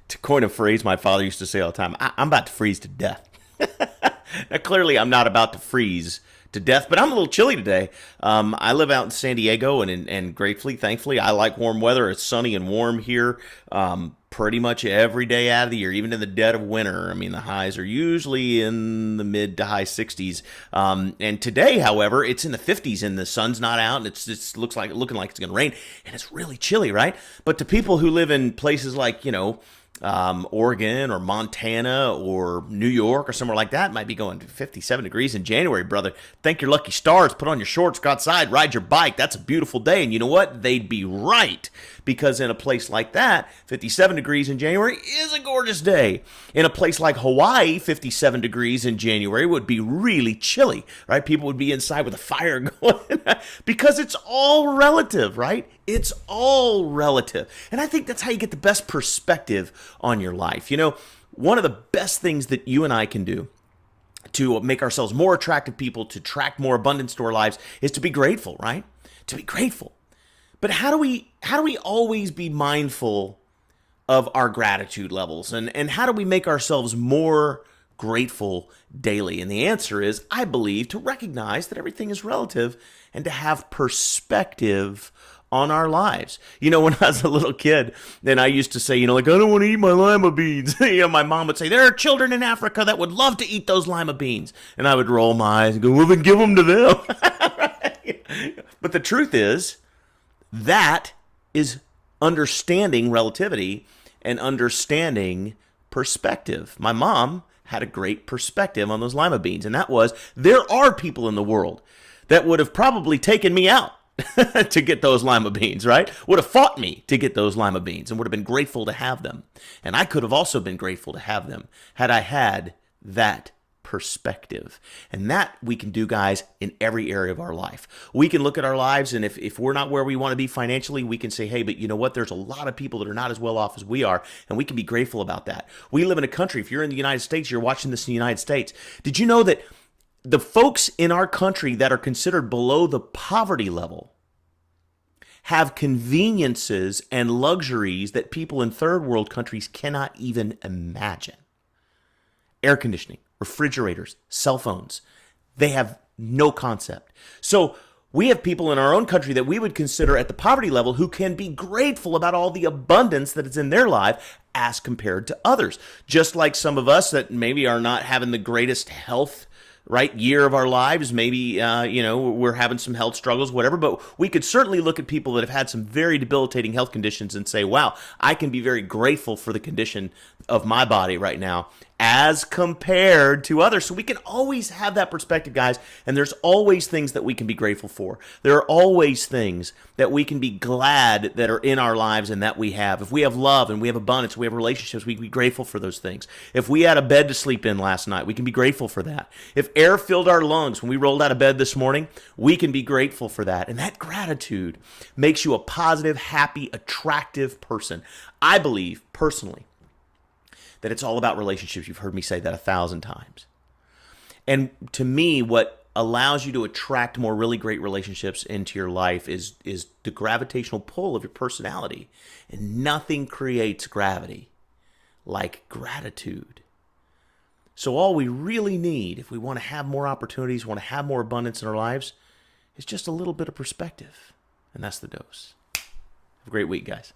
To coin a phrase my father used to say all the time, I'm about to freeze to death. Now, clearly, I'm not about to freeze to death, but I'm a little chilly today. I live out in San Diego, and gratefully, thankfully, I like warm weather. It's sunny and warm here pretty much every day out of the year, even in the dead of winter. I mean, the highs are usually in the mid to high 60s. And today, however, it's in the 50s, and the sun's not out, and it looks like looking like it's going to rain, and it's really chilly, right? But to people who live in places like, Oregon or Montana or New York or somewhere like that, might be going to 57 degrees in January, brother. Thank your lucky stars. Put on your shorts, go outside, ride your bike. That's a beautiful day. And you know what? They'd be right, because in a place like that, 57 degrees in January is a gorgeous day. In a place like Hawaii, 57 degrees in January would be really chilly, right? People would be inside with a fire going because it's all relative, right? It's all relative. And I think that's how you get the best perspective on your life. One of the best things that you and I can do to make ourselves more attractive people, to attract more abundance to our lives, is to be grateful, right? To be grateful. But how do we always be mindful of our gratitude levels? And how do we make ourselves more grateful daily? And the answer is, I believe, to recognize that everything is relative and to have perspective on our lives. When I was a little kid, then I used to say, I don't want to eat my lima beans. My mom would say, there are children in Africa that would love to eat those lima beans. And I would roll my eyes and go, well, then give them to them. But the truth is, that is understanding relativity and understanding perspective. My mom had a great perspective on those lima beans, and that was, there are people in the world that would have probably taken me out to get those lima beans, right? Would have fought me to get those lima beans and would have been grateful to have them. And I could have also been grateful to have them had I had that perspective. And that we can do, guys, in every area of our life. We can look at our lives, and if we're not where we want to be financially, we can say, hey, but you know what? There's a lot of people that are not as well off as we are, and we can be grateful about that. We live in a country, if you're in the United States, you're watching this in the United States. Did you know that the folks in our country that are considered below the poverty level have conveniences and luxuries that people in third world countries cannot even imagine? Air conditioning, refrigerators, cell phones. They have no concept. So we have people in our own country that we would consider at the poverty level who can be grateful about all the abundance that is in their life as compared to others. Just like some of us that maybe are not having the greatest health year of our lives. Maybe, we're having some health struggles, whatever, but we could certainly look at people that have had some very debilitating health conditions and say, wow, I can be very grateful for the condition of my body right now as compared to others. So we can always have that perspective, guys, and there's always things that we can be grateful for. There are always things that we can be glad that are in our lives and that we have. If we have love and we have abundance, we have relationships, we can be grateful for those things. If we had a bed to sleep in last night, we can be grateful for that. If air filled our lungs when we rolled out of bed this morning, we can be grateful for that. And that gratitude makes you a positive, happy, attractive person. I believe, personally, that it's all about relationships. You've heard me say that 1,000 times. And to me, what allows you to attract more really great relationships into your life is the gravitational pull of your personality. And nothing creates gravity like gratitude. So all we really need, if we want to have more opportunities, want to have more abundance in our lives, is just a little bit of perspective. And that's the dose. Have a great week, guys.